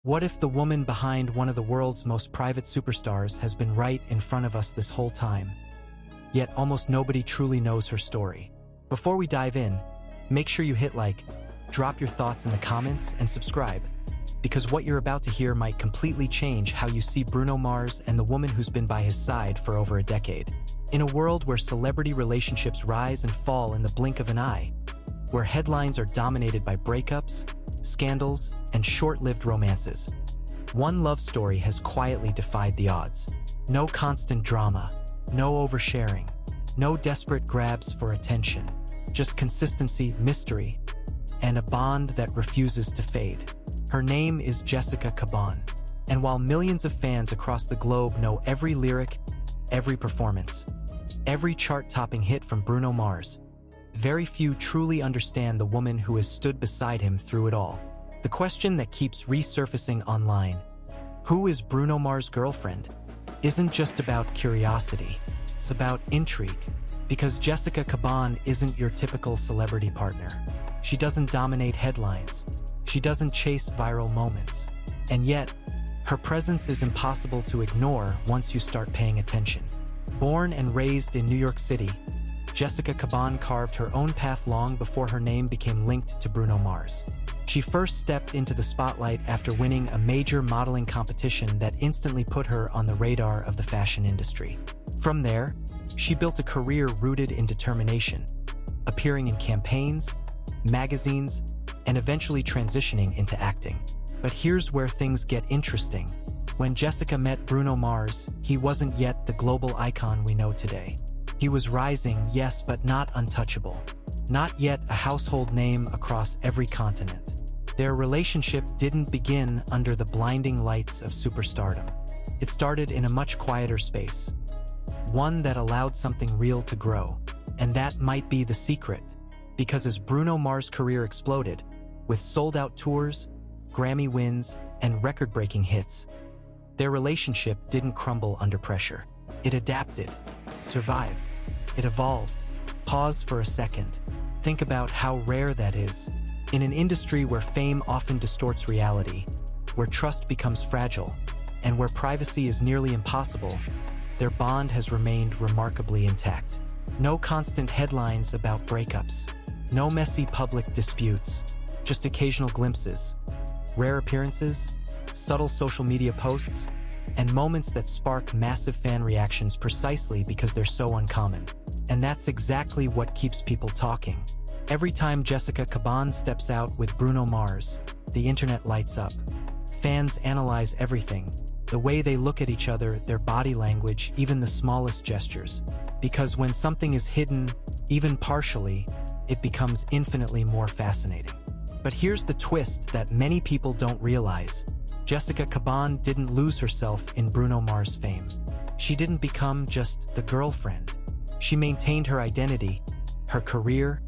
What if the woman behind one of the world's most private superstars has been right in front of us this whole time? Yet almost nobody truly knows her story. Before we dive in, make sure you hit like, drop your thoughts in the comments, and subscribe, because what you're about to hear might completely change how you see Bruno Mars and the woman who's been by his side for over a decade. In a world where celebrity relationships rise and fall in the blink of an eye, where headlines are dominated by breakups, scandals, and short-lived romances, one love story has quietly defied the odds. No constant drama, no oversharing, no desperate grabs for attention, just consistency, mystery, and a bond that refuses to fade. Her name is Jessica Caban, and while millions of fans across the globe know every lyric, every performance, every chart-topping hit from Bruno Mars, very few truly understand the woman who has stood beside him through it all. The question that keeps resurfacing online, who is Bruno Mars' girlfriend, isn't just about curiosity, it's about intrigue, because Jessica Caban isn't your typical celebrity partner. She doesn't dominate headlines, she doesn't chase viral moments, and yet, her presence is impossible to ignore once you start paying attention. Born and raised in New York City, Jessica Caban carved her own path long before her name became linked to Bruno Mars. She first stepped into the spotlight after winning a major modeling competition that instantly put her on the radar of the fashion industry. From there, she built a career rooted in determination, appearing in campaigns, magazines, and eventually transitioning into acting. But here's where things get interesting. When Jessica met Bruno Mars, he wasn't yet the global icon we know today. He was rising, yes, but not untouchable. Not yet a household name across every continent. Their relationship didn't begin under the blinding lights of superstardom. It started in a much quieter space, one that allowed something real to grow. And that might be the secret, because as Bruno Mars' career exploded, with sold-out tours, Grammy wins, and record-breaking hits, their relationship didn't crumble under pressure. It adapted, survived, it evolved. Pause for a second. Think about how rare that is. In an industry where fame often distorts reality, where trust becomes fragile, and where privacy is nearly impossible, their bond has remained remarkably intact. No constant headlines about breakups, no messy public disputes, just occasional glimpses, rare appearances, subtle social media posts, and moments that spark massive fan reactions precisely because they're so uncommon. And that's exactly what keeps people talking. Every time Jessica Caban steps out with Bruno Mars, the internet lights up. Fans analyze everything, the way they look at each other, their body language, even the smallest gestures. Because when something is hidden, even partially, it becomes infinitely more fascinating. But here's the twist that many people don't realize. Jessica Caban didn't lose herself in Bruno Mars' fame. She didn't become just the girlfriend. She maintained her identity, her career,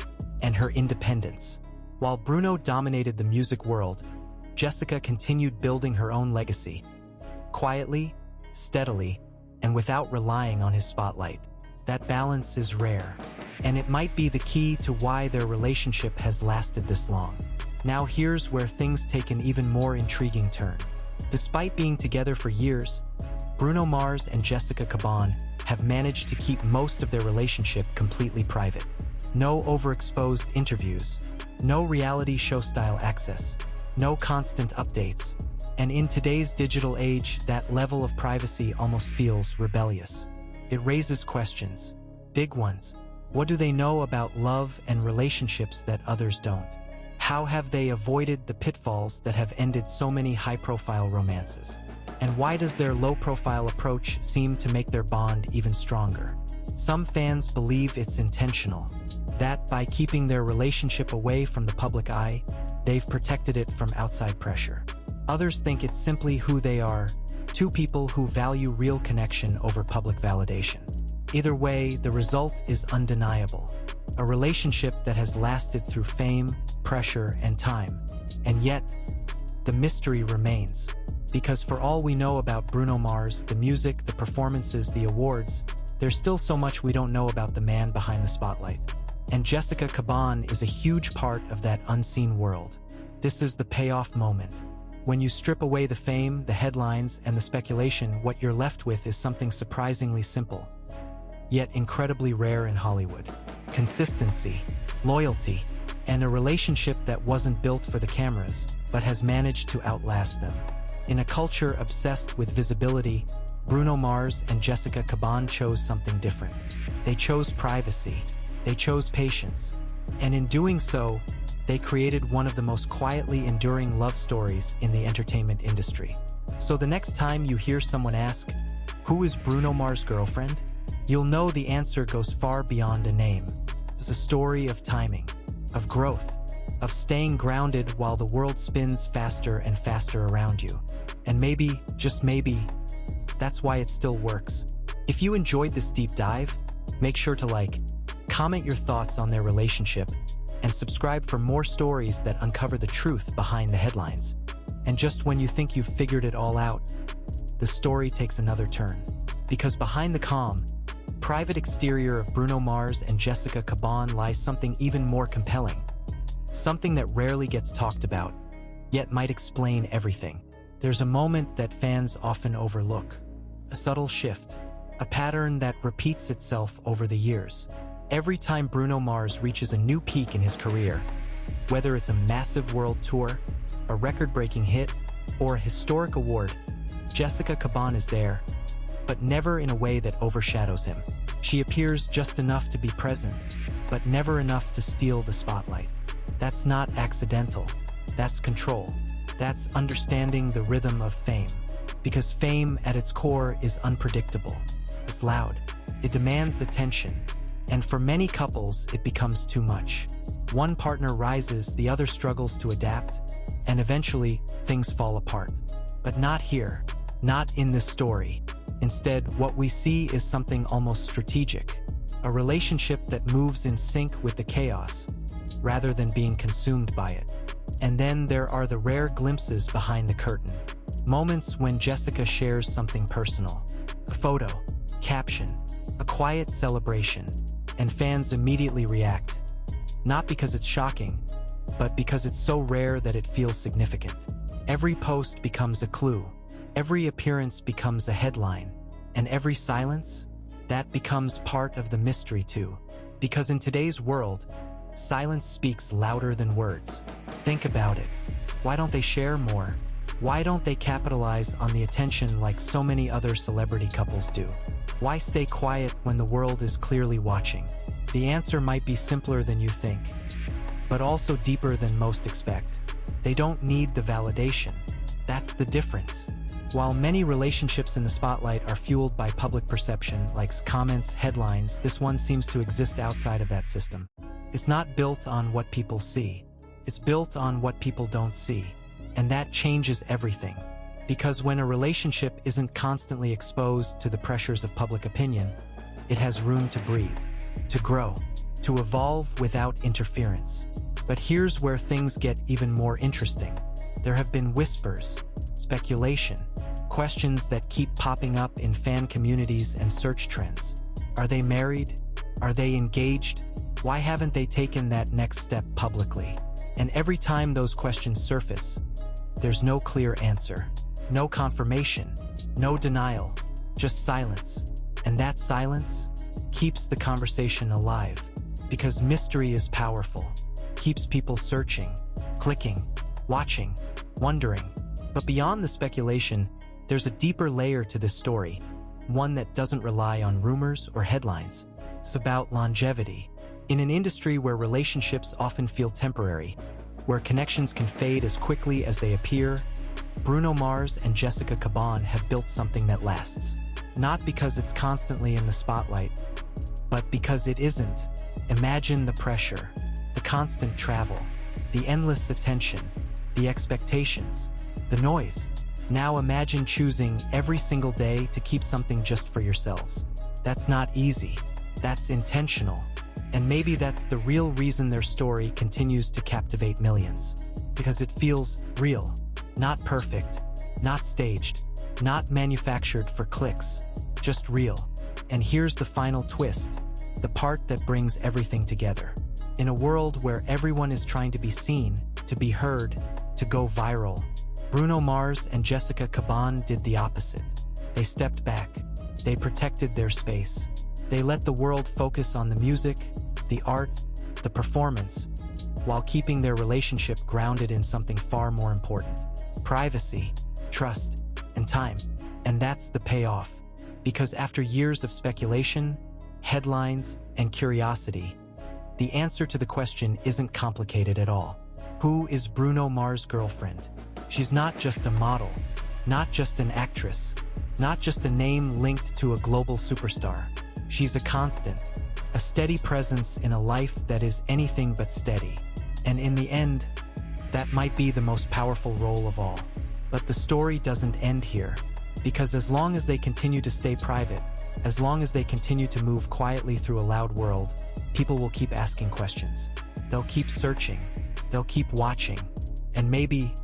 and her independence. While Bruno dominated the music world, Jessica continued building her own legacy, quietly, steadily, and without relying on his spotlight. That balance is rare, and it might be the key to why their relationship has lasted this long. Now here's where things take an even more intriguing turn. Despite being together for years, Bruno Mars and Jessica Caban have managed to keep most of their relationship completely private. No overexposed interviews, no reality show-style access, no constant updates. And in today's digital age, that level of privacy almost feels rebellious. It raises questions, big ones. What do they know about love and relationships that others don't? How have they avoided the pitfalls that have ended so many high-profile romances? And why does their low-profile approach seem to make their bond even stronger? Some fans believe it's intentional, that by keeping their relationship away from the public eye, they've protected it from outside pressure. Others think it's simply who they are, two people who value real connection over public validation. Either way, the result is undeniable. A relationship that has lasted through fame, pressure, and time. And yet, the mystery remains. Because for all we know about Bruno Mars, the music, the performances, the awards, there's still so much we don't know about the man behind the spotlight. And Jessica Caban is a huge part of that unseen world. This is the payoff moment. When you strip away the fame, the headlines, and the speculation, what you're left with is something surprisingly simple, yet incredibly rare in Hollywood. Consistency, loyalty, and a relationship that wasn't built for the cameras, but has managed to outlast them. In a culture obsessed with visibility, Bruno Mars and Jessica Caban chose something different. They chose privacy, they chose patience, and in doing so, they created one of the most quietly enduring love stories in the entertainment industry. So the next time you hear someone ask, "Who is Bruno Mars' girlfriend?" you'll know the answer goes far beyond a name. It's a story of timing, of growth, of staying grounded while the world spins faster and faster around you. And maybe, just maybe, that's why it still works. If you enjoyed this deep dive, make sure to like, comment your thoughts on their relationship, and subscribe for more stories that uncover the truth behind the headlines. And just when you think you've figured it all out, the story takes another turn. Because behind the calm, private exterior of Bruno Mars and Jessica Caban lies something even more compelling. Something that rarely gets talked about, yet might explain everything. There's a moment that fans often overlook. A subtle shift, a pattern that repeats itself over the years. Every time Bruno Mars reaches a new peak in his career, whether it's a massive world tour, a record-breaking hit, or a historic award, Jessica Caban is there, but never in a way that overshadows him. She appears just enough to be present, but never enough to steal the spotlight. That's not accidental. That's control. That's understanding the rhythm of fame. Because fame at its core is unpredictable. It's loud. It demands attention. And for many couples, it becomes too much. One partner rises, the other struggles to adapt, and eventually, things fall apart. But not here. Not in this story. Instead, what we see is something almost strategic. A relationship that moves in sync with the chaos, rather than being consumed by it. And then there are the rare glimpses behind the curtain. Moments when Jessica shares something personal. A photo, caption, a quiet celebration, and fans immediately react. Not because it's shocking, but because it's so rare that it feels significant. Every post becomes a clue. Every appearance becomes a headline. And every silence, that becomes part of the mystery too. Because in today's world, silence speaks louder than words. Think about it. Why don't they share more? Why don't they capitalize on the attention like so many other celebrity couples do? Why stay quiet when the world is clearly watching? The answer might be simpler than you think, but also deeper than most expect. They don't need the validation. That's the difference. While many relationships in the spotlight are fueled by public perception, like comments, headlines, this one seems to exist outside of that system. It's not built on what people see. It's built on what people don't see. And that changes everything. Because when a relationship isn't constantly exposed to the pressures of public opinion, it has room to breathe, to grow, to evolve without interference. But here's where things get even more interesting. There have been whispers, speculation, questions that keep popping up in fan communities and search trends. Are they married? Are they engaged? Why haven't they taken that next step publicly? And every time those questions surface, there's no clear answer. No confirmation, no denial, just silence. And that silence keeps the conversation alive, because mystery is powerful, keeps people searching, clicking, watching, wondering. But beyond the speculation, there's a deeper layer to this story, one that doesn't rely on rumors or headlines. It's about longevity. In an industry where relationships often feel temporary, where connections can fade as quickly as they appear, Bruno Mars and Jessica Caban have built something that lasts. Not because it's constantly in the spotlight, but because it isn't. Imagine the pressure, the constant travel, the endless attention, the expectations, the noise. Now imagine choosing every single day to keep something just for yourselves. That's not easy. That's intentional. And maybe that's the real reason their story continues to captivate millions. Because it feels real. Not perfect, not staged, not manufactured for clicks, just real. And here's the final twist, the part that brings everything together. In a world where everyone is trying to be seen, to be heard, to go viral, Bruno Mars and Jessica Caban did the opposite. They stepped back. They protected their space. They let the world focus on the music, the art, the performance, while keeping their relationship grounded in something far more important: privacy, trust, and time. And that's the payoff. Because after years of speculation, headlines, and curiosity, the answer to the question isn't complicated at all. Who is Bruno Mars' girlfriend? She's not just a model, not just an actress, not just a name linked to a global superstar. She's a constant, a steady presence in a life that is anything but steady. And in the end, that might be the most powerful role of all. But the story doesn't end here. Because as long as they continue to stay private, as long as they continue to move quietly through a loud world, people will keep asking questions. They'll keep searching. They'll keep watching. And maybe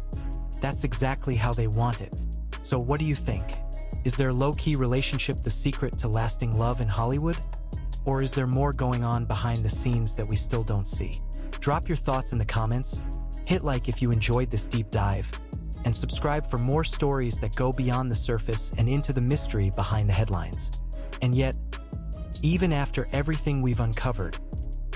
that's exactly how they want it. So what do you think? Is their low-key relationship the secret to lasting love in Hollywood? Or is there more going on behind the scenes that we still don't see? Drop your thoughts in the comments. Hit like if you enjoyed this deep dive. And subscribe for more stories that go beyond the surface and into the mystery behind the headlines. And yet, even after everything we've uncovered,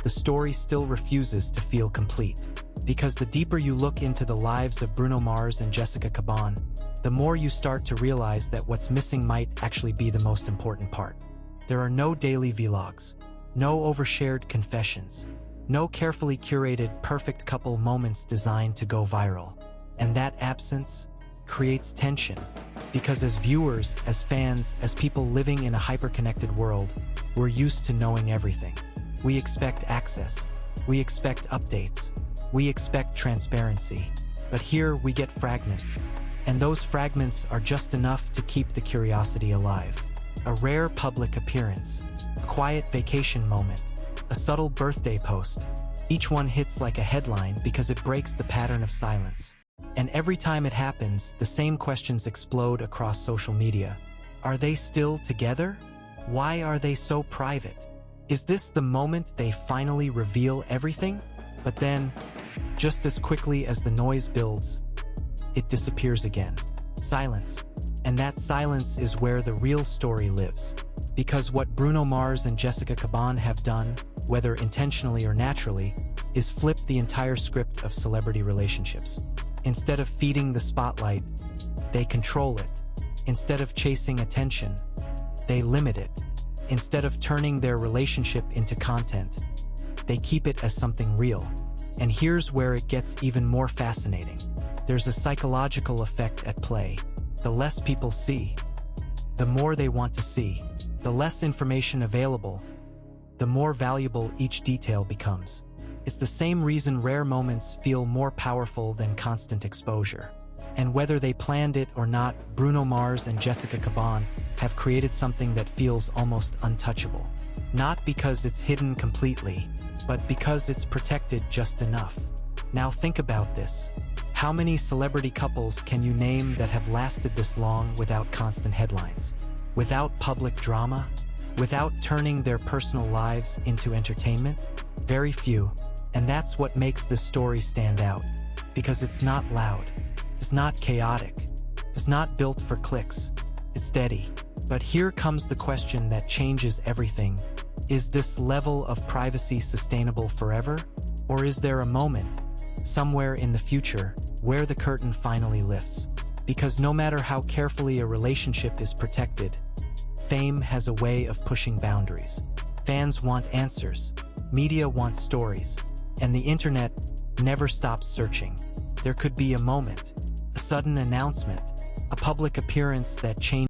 the story still refuses to feel complete. Because the deeper you look into the lives of Bruno Mars and Jessica Caban, the more you start to realize that what's missing might actually be the most important part. There are no daily vlogs, no overshared confessions, no carefully curated perfect couple moments designed to go viral. And that absence creates tension, because as viewers, as fans, as people living in a hyper-connected world, we're used to knowing everything. We expect access. We expect updates. We expect transparency. But here we get fragments, and those fragments are just enough to keep the curiosity alive. A rare public appearance, a quiet vacation moment, a subtle birthday post. Each one hits like a headline because it breaks the pattern of silence. And every time it happens, the same questions explode across social media. Are they still together? Why are they so private? Is this the moment they finally reveal everything? But then, just as quickly as the noise builds, it disappears again. Silence. And that silence is where the real story lives. Because what Bruno Mars and Jessica Caban have done, whether intentionally or naturally, is flip the entire script of celebrity relationships. Instead of feeding the spotlight, they control it. Instead of chasing attention, they limit it. Instead of turning their relationship into content, they keep it as something real. And here's where it gets even more fascinating. There's a psychological effect at play. The less people see, the more they want to see. The less information available, the more valuable each detail becomes. It's the same reason rare moments feel more powerful than constant exposure. And whether they planned it or not, Bruno Mars and Jessica Caban have created something that feels almost untouchable. Not because it's hidden completely, but because it's protected just enough. Now think about this. How many celebrity couples can you name that have lasted this long without constant headlines? Without public drama? Without turning their personal lives into entertainment? Very few. And that's what makes this story stand out. Because it's not loud. It's not chaotic. It's not built for clicks. It's steady. But here comes the question that changes everything. Is this level of privacy sustainable forever? Or is there a moment, somewhere in the future, where the curtain finally lifts? Because no matter how carefully a relationship is protected, fame has a way of pushing boundaries. Fans want answers. Media wants stories. And the internet never stops searching. There could be a moment, a sudden announcement, a public appearance that changes